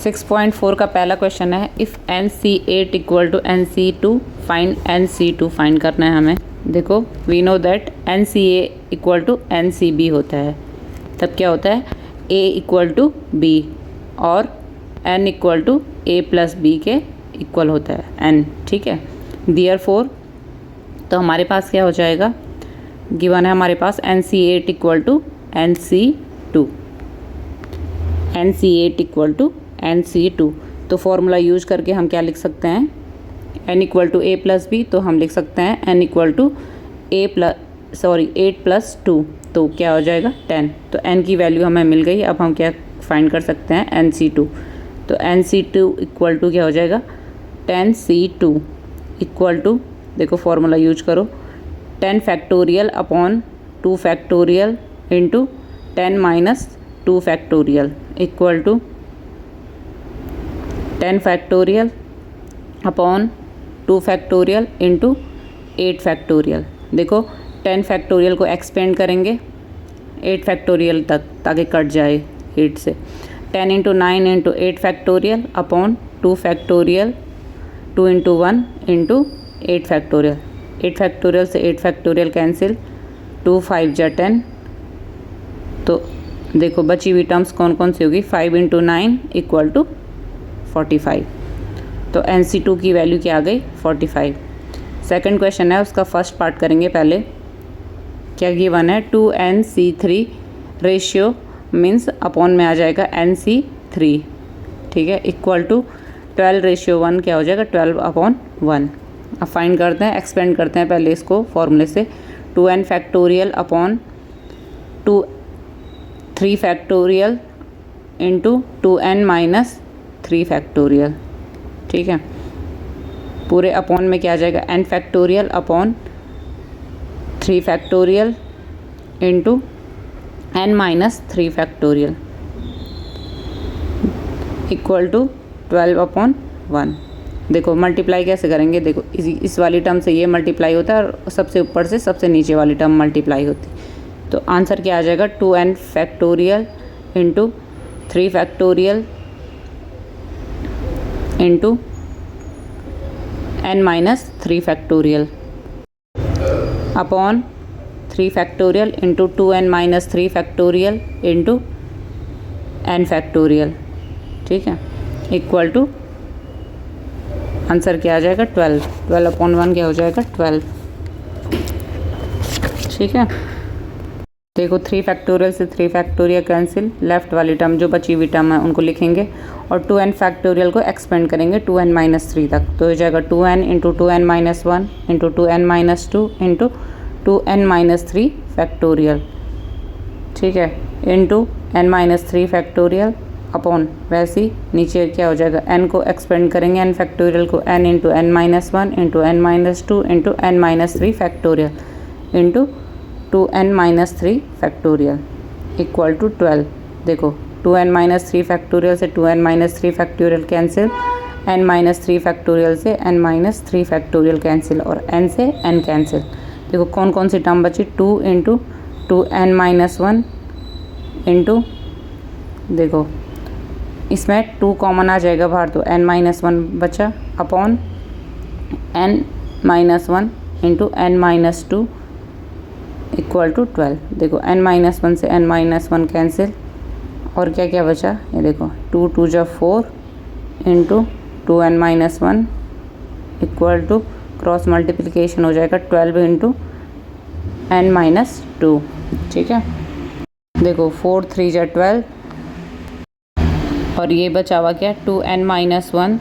6.4 का पहला क्वेश्चन है, if NC8 equal to NC2 find NC2 find करना है हमें। देखो we know that NCA equal to NCB होता है, तब क्या होता है A इक्वल टू B और N equal to A plus B के इक्वल होता है N, ठीक है। देयरफॉर तो हमारे पास क्या हो जाएगा, गिवन है हमारे पास NC8 equal to NC2, NC8 equal to NC2। तो फॉर्मूला यूज करके हम क्या लिख सकते हैं, N equal to A plus B, तो हम लिख सकते हैं N इक्वल टू 8 प्लस 2, तो क्या हो जाएगा 10। तो N की वैल्यू हमें मिल गई। अब हम क्या फाइंड कर सकते हैं NC2, तो NC2 इक्वल टू क्या हो जाएगा 10C2 इक्वल टू, देखो फॉर्मूला यूज करो, 10 factorial upon 2 factorial into 10 minus 2 factorial equal to 10 factorial upon 2 factorial into 8 factorial. देखो 10 फैक्टोरियल को एक्सपेंड करेंगे 8 फैक्टोरियल तक ताकि कट जाए 8 से। 10 into 9 into 8 factorial upon 2 factorial 2 into 1 into 8 factorial. 8 factorial से 8 फैक्टोरियल कैंसिल, 2 5 जा 10। तो देखो बची हुई टर्म्स कौन कौन सी होगी, 5 इंटू 9 इक्वल टू 45। तो NC2 की वैल्यू क्या आ गई 45। सेकंड क्वेश्चन है, उसका फर्स्ट पार्ट करेंगे पहले। क्या गिवन है 2NC3 रेशियो मीन्स अपॉन में आ जाएगा NC3, ठीक है, इक्वल टू 12:1 क्या हो जाएगा 12/1। अब फाइंड करते हैं, एक्सपेंड करते हैं पहले इसको फॉर्मूले से। 2n factorial upon 3 factorial into 2n minus 3 factorial, ठीक है। पूरे अपॉन में क्या आ जाएगा n factorial upon 3 factorial into n minus 3 factorial equal to 12/1। देखो मल्टीप्लाई कैसे करेंगे, देखो इस वाली टर्म से ये मल्टीप्लाई होता है और सबसे ऊपर से सबसे नीचे वाली टर्म मल्टीप्लाई होती है। तो आंसर क्या आ जाएगा 2n factorial into 3 factorial into n minus 3 factorial upon 3 factorial into 2n minus 3 factorial into n factorial, ठीक है, इक्वल टू आंसर क्या आ जाएगा 12/1 क्या हो जाएगा 12, ठीक है। देखो 3 फैक्टोरियल से 3 फैक्टोरियल कैंसिल, लेफ्ट वाली टर्म जो बची हुई टर्म है उनको लिखेंगे और 2n फैक्टोरियल को एक्सपेंड करेंगे 2n माइनस 3 तक। तो हो जाएगा 2n into 2n minus 1 into 2n minus 2 into 2n minus 3 factorial, ठीक है, into n minus 3 factorial upon वैसे ही नीचे क्या हो जाएगा n को एक्सपेंड करेंगे n फैक्टोरियल को, n into n minus 1 into n minus 2 into n minus 3 factorial into 2n minus 3 factorial equal to 12। देखो 2n माइनस 3 फैक्टोरियल से 2n minus 3 factorial cancel, n minus 3 factorial से n minus 3 factorial cancel और n से n cancel. देखो कौन कौन सी term बची, 2 into 2n minus 1 into, देखो इसमें 2 कॉमन आ जाएगा बाहर तो n माइनस 1 बचा upon n minus 1 into n minus 2 equal to 12। देखो n माइनस 1 से n माइनस 1 कैंसिल और क्या क्या बचा, ये देखो 2 2 जा 4 into 2n minus 1 equal to cross multiplication हो जाएगा 12 इंटू n माइनस 2, ठीक है। देखो 4 3 जा 12 और ये बचा हुआ क्या 2n minus 1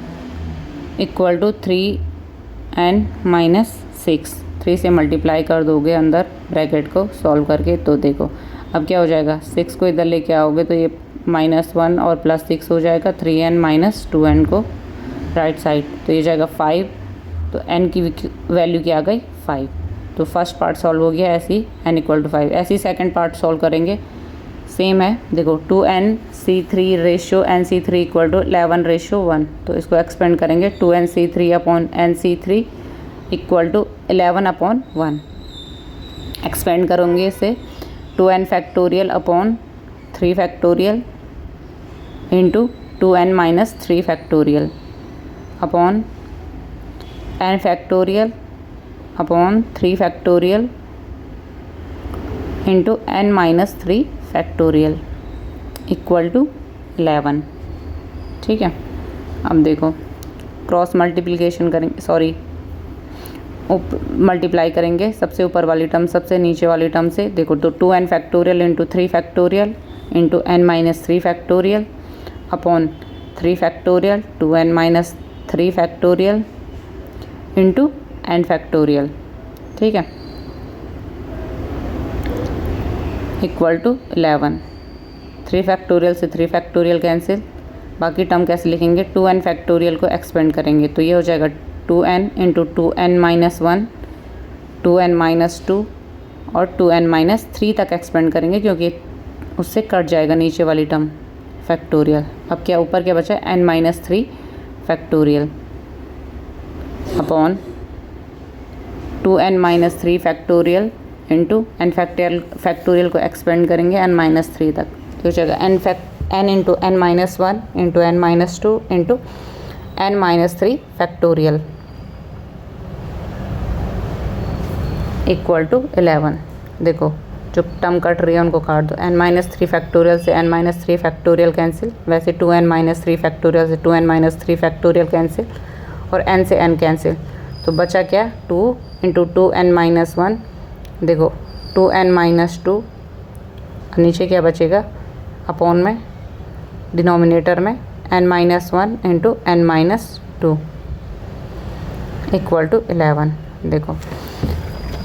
equal to 3n minus 6। 3 से मल्टीप्लाई कर दोगे अंदर ब्रैकेट को सॉल्व करके, तो देखो अब क्या हो जाएगा 6 को इधर लेके आओगे तो ये -1 और +6 हो जाएगा, 3n माइनस 2n को राइट साइड, तो ये जाएगा 5। तो n की वैल्यू क्या आ गई 5। तो फर्स्ट पार्ट सॉल्व हो गया ऐसे ही n इक्वल टू 5। ऐसे ही सेकेंड पार्ट सॉल्व करेंगे, सेम है। देखो 2NC3 ratio NC3 equal to 11:1, तो इसको एक्सपेंड करेंगे 2NC3 upon NC3 equal to 11/1। Expand करूँगी इसे 2n factorial upon 3 factorial into 2n minus 3 factorial upon n factorial upon 3 factorial into n minus 3 factorial equal to 11। ठीक है, अब देखो cross multiplication करेंगे, सॉरी मल्टीप्लाई करेंगे सबसे ऊपर वाली टर्म सबसे नीचे वाली टर्म से। देखो तो 2n factorial into 3 factorial into n minus 3 factorial upon 3 factorial 2n minus 3 factorial into n factorial. ठीक है, इक्वल टू 11। 3 फैक्टोरियल से 3 फैक्टोरियल कैंसिल, बाकी टर्म कैसे लिखेंगे, 2n फैक्टोरियल को एक्सपेंड करेंगे तो ये हो जाएगा 2n into 2n minus 1 2n minus 2 और 2n माइनस 3 तक एक्सपेंड करेंगे क्योंकि उससे कट जाएगा नीचे वाली टर्म फैक्टोरियल। अब क्या ऊपर क्या बचा है, n minus 3 factorial upon 2n minus 3 factorial into n factorial को एक्सपेंड करेंगे n माइनस 3 तक तो हो जाएगा n into n minus 1 into n minus 2 into n minus 3 factorial equal to 11। देखो जो टर्म कट रही है उनको काट दो, n माइनस 3 फैक्टोरियल से n माइनस 3 फैक्टोरियल कैंसिल, वैसे 2n माइनस 3 फैक्टोरियल से 2n माइनस 3 फैक्टोरियल कैंसिल और n से n कैंसिल, तो बचा क्या 2 इंटू 2n माइनस 1। देखो 2n माइनस 2 नीचे क्या बचेगा अपॉन में डिनोमिनेटर में n minus 1 into n minus 2 equal to 11। देखो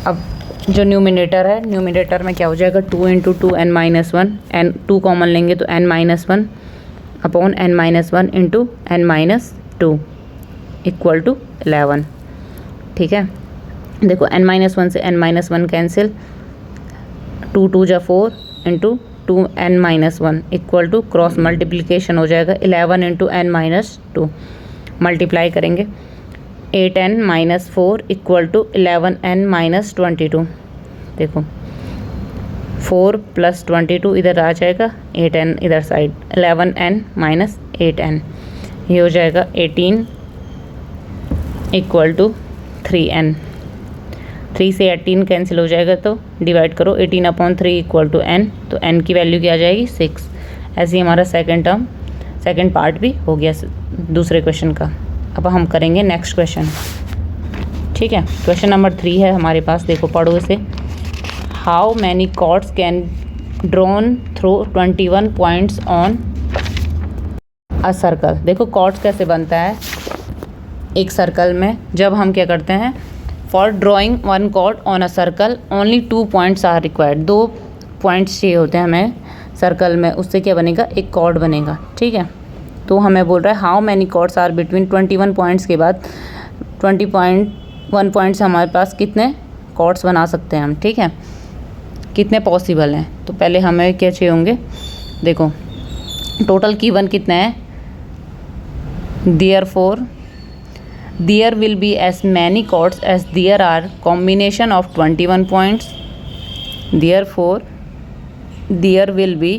अब जो न्यूमिनेटर है, न्यूमिनेटर में क्या हो जाएगा 2 into 2n minus 1, n 2 common लेंगे तो n minus 1 upon n minus 1 into n minus 2 equal to 11। ठीक है, देखो n माइनस 1 से n माइनस 1 कैंसिल, 2 2 जा 4 into 2n minus 1 equal to cross multiplication हो जाएगा 11 इंटू n माइनस 2 मल्टीप्लाई करेंगे 8n minus 4 equal to 11n minus 22। देखो 4 plus 22 इधर आ जाएगा, 8n इधर साइड, 11n माइनस 8n ये हो जाएगा 18 इक्वल टू 3n। 3 से 18 कैंसिल हो जाएगा तो डिवाइड करो 18 अपॉन 3 इक्वल टू n, तो n की वैल्यू क्या आ जाएगी 6। ऐसे ही हमारा सेकंड पार्ट भी हो गया दूसरे क्वेश्चन का। अब हम करेंगे नेक्स्ट क्वेश्चन। ठीक है, क्वेश्चन नंबर 3 है हमारे पास, देखो पढ़ो इसे। How many chords can drawn through 21 points on a circle. देखो कॉर्ड्स कैसे बनता है एक सर्कल में, जब हम क्या करते हैं, for drawing 1 chord on a circle only 2 points are required. 2 points चाहिए होते हैं हमें सर्कल में, उससे क्या बनेगा, एक कॉर्ड बनेगा। ठीक है, तो हमें बोल रहा है how many chords are between 21 points के बाद 21 पॉइंट्स हमारे पास कितने कॉर्ड्स बना सकते हैं हम। ठीक है, कितने पॉसिबल हैं, तो पहले हमें क्या चाहिए होंगे, देखो टोटल कीवन कितना है, therefore there will be as many chords as there are combination of 21 points, therefore there will be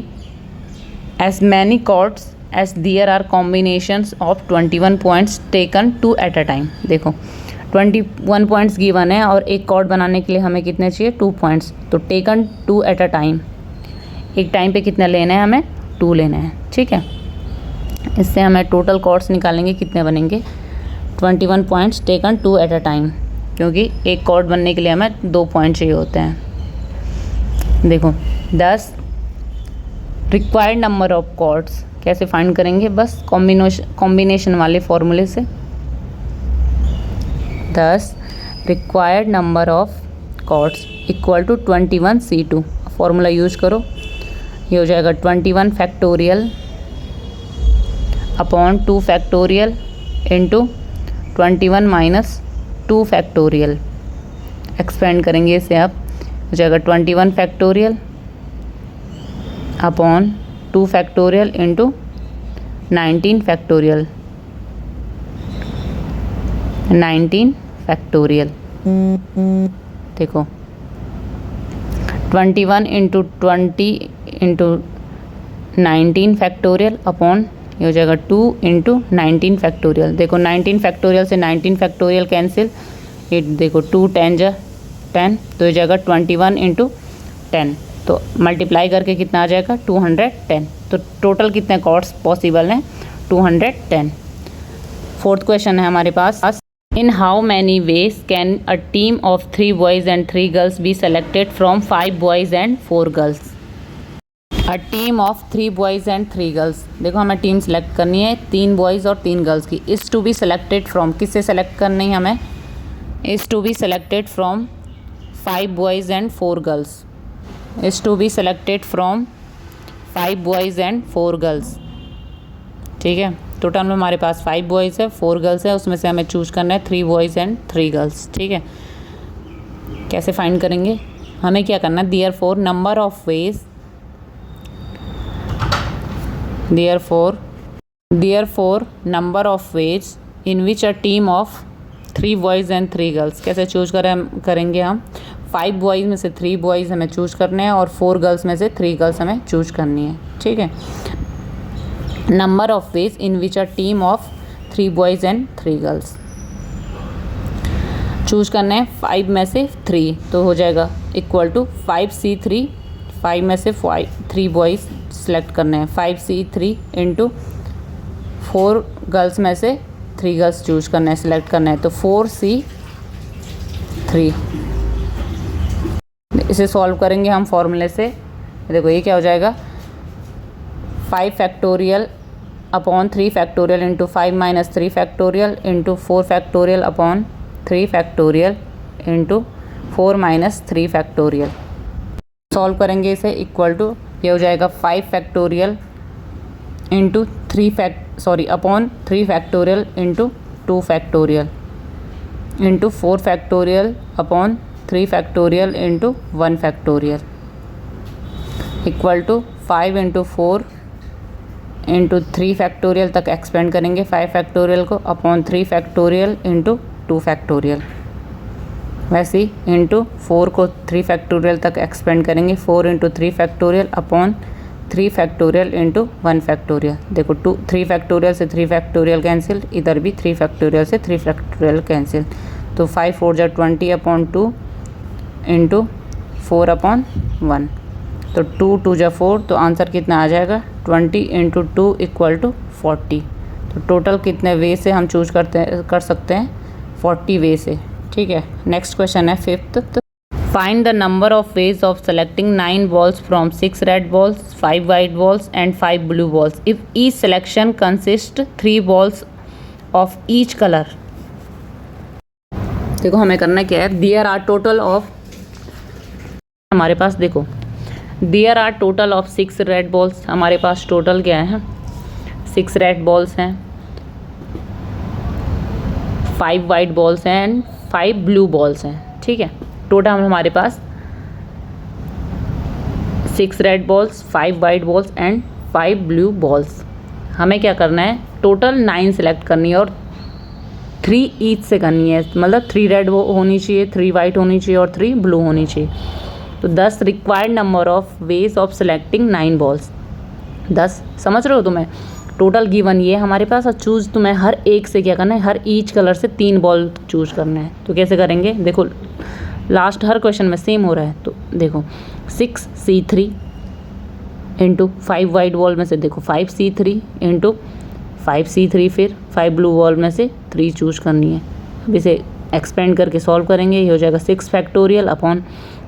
as many chords as there are combinations of 21 points taken 2 at a time। देखो 21 points given है और एक cord बनाने के लिए हमें कितने चाहिए 2 पॉइंट्स, तो टेकन 2 एट अ टाइम, एक टाइम पे कितना लेना है हमें 2 लेना है। ठीक है, इससे हमें टोटल कॉर्ड्स निकालेंगे कितने बनेंगे 21 points taken 2 at a time, क्योंकि एक कॉर्ड बनने के लिए हमें 2 पॉइंट चाहिए होते हैं। देखो 10 रिक्वायर्ड नंबर ऑफ कॉर्ड्स कैसे फाइंड करेंगे, बस कॉम्बिनेशन वाले फॉर्मूले से। 10 required number of chords equal to 21 C2, formula use करो, ये हो जाएगा 21 factorial upon 2 factorial into 21 minus 2 factorial, expand करेंगे इसे, आप हो जाएगा 21 factorial upon 2 factorial into 19 factorial, 19 factorial. देखो 21 इंटू 20 इंटू 19 फैक्टोरियल अपॉन ये हो जाएगा 2 इंटू 19 फैक्टोरियल। देखो 19 फैक्टोरियल से 19 फैक्टोरियल कैंसिल, ये देखो 2 10 जा 10, तो ये जाएगा 21 इंटू 10, तो मल्टीप्लाई करके कितना आ जाएगा 210। तो टोटल कितने कॉर्ड्स पॉसिबल हैं 210। फोर्थ क्वेश्चन है हमारे पास, in how many ways can a team of 3 boys and 3 girls be selected from 5 boys and 4 girls. A team of 3 boys and 3 girls, देखो हमें टीम सेलेक्ट करनी है 3 बॉयज़ और 3 गर्ल्स की। Is to be selected from, किससे select करनी है हमें, is to be selected from 5 boys and 4 girls, is to be selected from 5 boys and 4 girls. ठीक है, टोटल में हमारे पास 5 बॉयज़ है 4 गर्ल्स है, उसमें से हमें चूज़ करना है 3 बॉयज़ एंड 3 गर्ल्स। ठीक है, कैसे फाइंड करेंगे, हमें क्या करना है, therefore number of ways, therefore number of ways in which a team of 3 boys and 3 girls, कैसे चूज़ करेंगे हम, 5 बॉयज़ में से 3 बॉयज़ हमें चूज़ करने हैं और 4 गर्ल्स में से 3 गर्ल्स हमें चूज़ करनी है। ठीक है, number of ways in which a team of 3 boys and 3 girls, choose करना है 5 में से 3, तो हो जाएगा इक्वल टू 5C3, 5 में से 3 बॉयज़ सेलेक्ट करने हैं, 5C3 इंटू 4 गर्ल्स में से 3 गर्ल्स चूज़ करना है, सेलेक्ट करना है, तो 4C3। इसे सॉल्व करेंगे हम फॉर्मूले से, देखो ये क्या हो जाएगा, 5 factorial upon 3 factorial into 5 minus 3 factorial into 4 factorial upon 3 factorial into 4 minus 3 factorial. Solve करेंगे इसे, इक्वल टू ये हो जाएगा 5 factorial into upon 3 factorial into 2 factorial into 4 factorial upon 3 factorial into 1 factorial, equal to 5 into 4 into 3 factorial तक expand करेंगे 5 factorial को, upon 3 factorial into 2 factorial, वैसे ही into 4 को 3 फैक्टोरियल तक एक्सपेंड करेंगे 4 into 3 factorial upon 3 factorial into 1 factorial. देखो 3 factorial से 3 factorial cancel, इधर भी 3 फैक्टोरियल से 3 फैक्टोरियल कैंसिल, तो 5 4 जा 20 अपॉन 2 इंटू 4 अपॉन 1, तो 2 2 जा 4, तो आंसर कितना आ जाएगा 20 इंटू 2 इक्वल टू 40। तो टोटल कितने वे से हम चूज कर सकते हैं 40 वे से। ठीक है, नेक्स्ट क्वेश्चन है 5th, find the number of ways of selecting 9 balls from 6 red balls, 5 white balls and 5 blue balls if each selection consist 3 balls of each colour. देखो हमें करना क्या है, देयर आर टोटल ऑफ, हमारे पास देखो there are total of 6 red balls, हमारे पास टोटल क्या है 6 रेड बॉल्स हैं, 5 वाइट बॉल्स हैं एंड 5 ब्लू बॉल्स हैं। ठीक है, टोटल हमारे पास 6 red balls, 5 white balls and 5 blue balls. हमें क्या करना है, टोटल 9 सेलेक्ट करनी है और 3 ईच से करनी है, मतलब 3 रेड होनी चाहिए, 3 वाइट होनी चाहिए और 3 ब्लू होनी चाहिए। तो 10 required number of ways of selecting 9 balls, 10 समझ रहे हो तुम्हें, टोटल गिवन ये हमारे पास। और चूज़ तुम्हें हर एक से क्या करना है, हर ईच कलर से 3 बॉल चूज़ करना है। तो कैसे करेंगे, देखो लास्ट हर क्वेश्चन में सेम हो रहा है, तो देखो 6C3 इंटू 5 वाइट बॉल में से देखो 5C3 इंटू 5C3, फिर 5 ब्लू बॉल में से 3 चूज़ करनी है। अब इसे एक्सपेंड करके सॉल्व करेंगे, ये हो जाएगा 6 factorial upon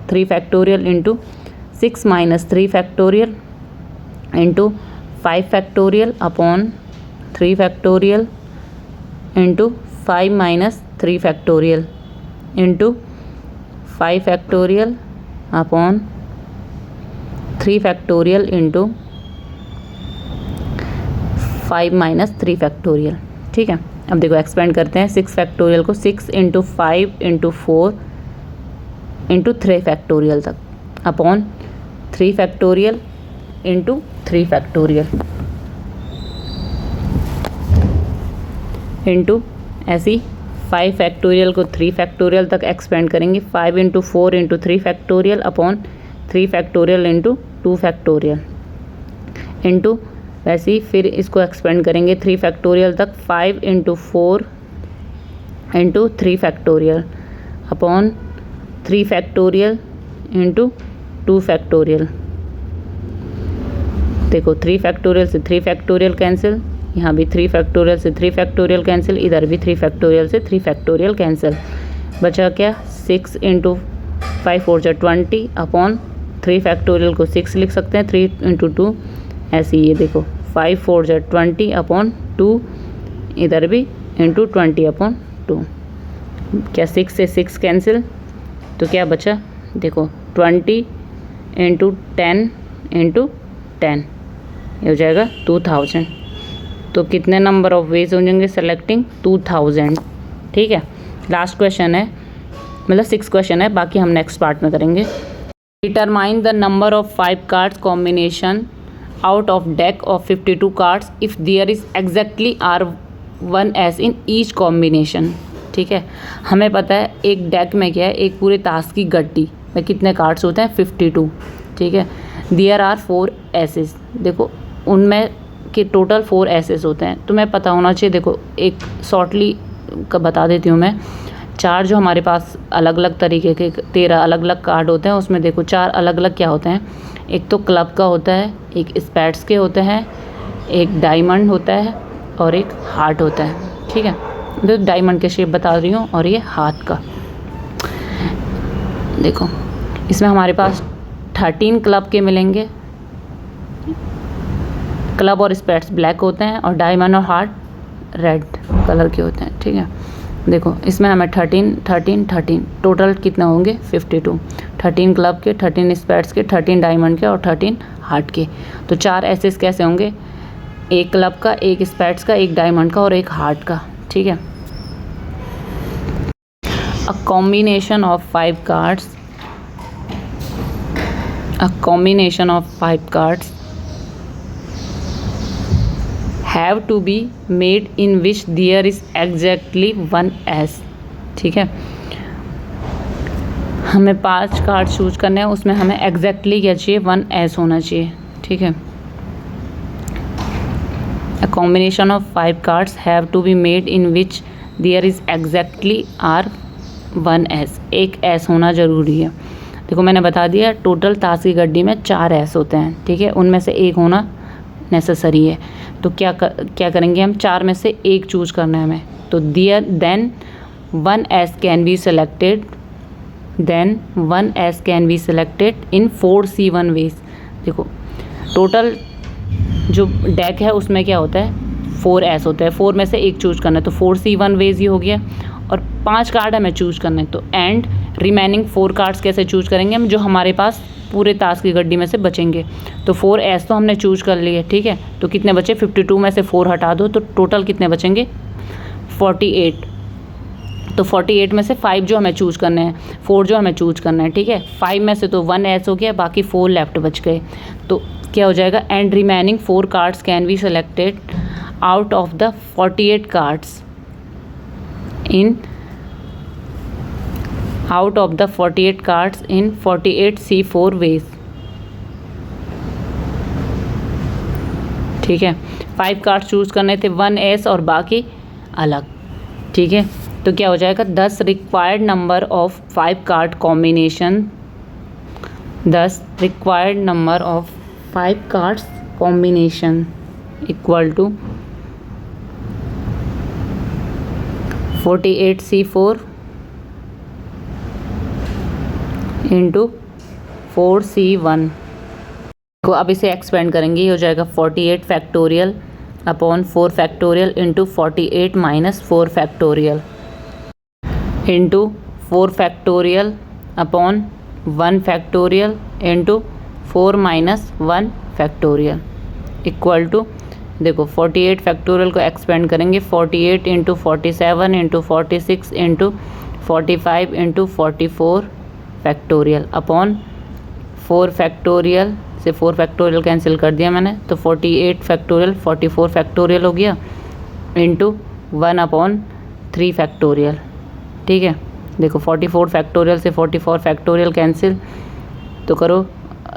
3 factorial into 6 minus 3 factorial into 5 factorial upon 3 factorial into 5 minus 3 factorial into 5 factorial upon 3 factorial into 5 minus 3 factorial. ठीक है, अब देखो एक्सपेंड करते हैं 6 फैक्टोरियल को 6 इंटू 5 इंटू 4 इंटू 3 फैक्टोरियल तक upon 3 factorial into 3 factorial into ऐसी 5 factorial को 3 फैक्टोरियल तक एक्सपेंड करेंगे 5 into 4 into 3 factorial upon 3 factorial into 2 factorial into वैसे ही फिर इसको एक्सपेंड करेंगे 3 फैक्टोरियल तक, 5 × 4 × 3 फैक्टोरियल अपॉन 3 फैक्टोरियल × 2 फैक्टोरियल। देखो 3 फैक्टोरियल से 3 फैक्टोरियल कैंसिल, यहाँ भी 3 फैक्टोरियल से 3 फैक्टोरियल कैंसिल, इधर भी 3 फैक्टोरियल से 3 फैक्टोरियल कैंसिल। बचा क्या 6 × 5 4 × 20 अपॉन 3 फैक्टोरियल को 6 लिख सकते हैं, 3 × 2 ऐसे ही। ये देखो 5 4 × 20 अपॉन 2, इधर भी × 20 अपॉन 2। क्या 6 से 6 कैंसिल, तो क्या बचा देखो 20 × 10 × 10, ये हो जाएगा 2000। तो कितने नंबर ऑफ वेज हो जाएंगे सेलेक्टिंग 2000। ठीक है, लास्ट क्वेश्चन है, मतलब 6 क्वेश्चन है, बाकी हम नेक्स्ट पार्ट में करेंगे। Determine the number of 5 cards combination out of deck of 52 cards if there is exactly R1S in each combination. ठीक है, हमें पता है एक डेक में क्या है, एक पूरे ताश की गड्डी में कितने कार्ड्स होते हैं 52। ठीक है, देयर आर 4 एसेस, देखो उनमें के टोटल 4 एसेस होते हैं, तुम्हें पता होना चाहिए। देखो एक शॉर्टली का बता देती हूँ मैं, 4 जो हमारे पास अलग अलग तरीके के 13 अलग अलग कार्ड होते हैं, उसमें देखो 4 अलग अलग क्या होते हैं, एक तो क्लब का होता है, एक स्पैड्स के होते हैं, एक डायमंड होता है और एक हार्ट होता है। ठीक है, तो डायमंड के शेप बता रही हूँ और ये हार्ट का। देखो इसमें हमारे पास 13 क्लब के मिलेंगे, क्लब और स्पैड्स ब्लैक होते हैं और डायमंड और हार्ट रेड कलर के होते हैं। ठीक है, देखो इसमें हमें 13 टोटल कितने होंगे 52, 13 क्लब के, 13 स्पैड्स के, 13 डायमंड के और 13 हार्ट के। तो 4 एसेस कैसे होंगे, एक क्लब का, एक स्पैड्स का, एक डायमंड का और एक हार्ट का। ठीक है, a combination of 5 cards have to be made in which there is exactly 1 S। ठीक है, हमें 5 कार्ड चूज करने हैं, उसमें हमें एग्जैक्टली क्या चाहिए 1 S होना चाहिए। ठीक है, a combination of 5 cards have to be made in which there is exactly R1 S, एक S होना ज़रूरी है। देखो मैंने बता दिया टोटल ताश की गड्डी में 4 S होते हैं। ठीक है, उनमें से एक होना नेसेसरी है। तो क्या करेंगे हम, 4 में से एक चूज करना है हमें, तो then 1 S can be selected, then 1 S can be selected in 4C1 ways. देखो टोटल जो डेक है उसमें क्या होता है 4 S होता है, 4 में से एक चूज करना है, तो 4C1 वेज ही हो गया। और 5 कार्ड हमें चूज करना है, तो एंड रिमेनिंग 4 कार्ड्स कैसे चूज करेंगे हम, जो हमारे पास पूरे ताश की गड्डी में से बचेंगे। तो 4 S तो हमने चूज कर लिए। ठीक है, तो कितने बचे 52 में से 4 हटा दो तो टोटल कितने बचेंगे 48। तो 48 में से 5 जो हमें चूज करने हैं, 4 जो हमें चूज करना है। ठीक है, 5 में से तो 1 S हो गया, बाकी 4 लेफ्ट बच गए। तो क्या हो जाएगा, and remaining 4 cards can be selected out of the 48 cards in out of the 48 cards in 48C4 ways। ठीक है, 5 कार्ड्स चूज करने थे, 1 S और बाकी अलग। ठीक है, तो क्या हो जाएगा 10 required number of 5 card combination, 10 required number of 5 cards combination equal to 48C4 into 4C1 को अब इसे एक्सपेंड करेंगे, ये हो जाएगा 48 factorial upon 4 factorial into 48 minus 4 factorial into 4 factorial upon 1 factorial into 4 minus 1 factorial equal to, देखो 48 factorial को expand करेंगे 48 into 47 into 46 into 45 into 44 factorial upon 4 factorial से 4 फैक्टोरियल कैंसिल कर दिया मैंने, तो 48 फैक्टोरियल 44 फैक्टोरियल हो गया इंटू 1 अपॉन 3 फैक्टोरियल। ठीक है, देखो 44 फैक्टोरियल से 44 फैक्टोरियल कैंसिल, तो करो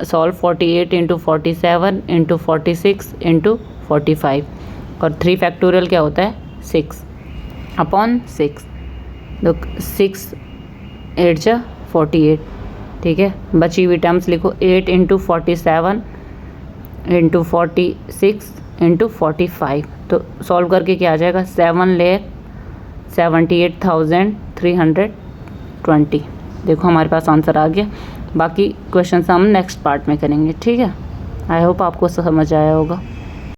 सॉल्व 48 इंटू 47 इंटू 46 इंटू 45 और 3 फैक्टोरियल क्या होता है 6 अपॉन 6। तो 6 8 जा 48, ठीक है। बची हुई टर्म्स लिखो 8 इंटू 47 इंटू 46 इंटू 45। तो सॉल्व करके क्या आ जाएगा 7,78,320। देखो हमारे पास आंसर आ गया। बाकी क्वेश्चन हम नेक्स्ट पार्ट में करेंगे, ठीक है। आई होप आपको समझ आया होगा।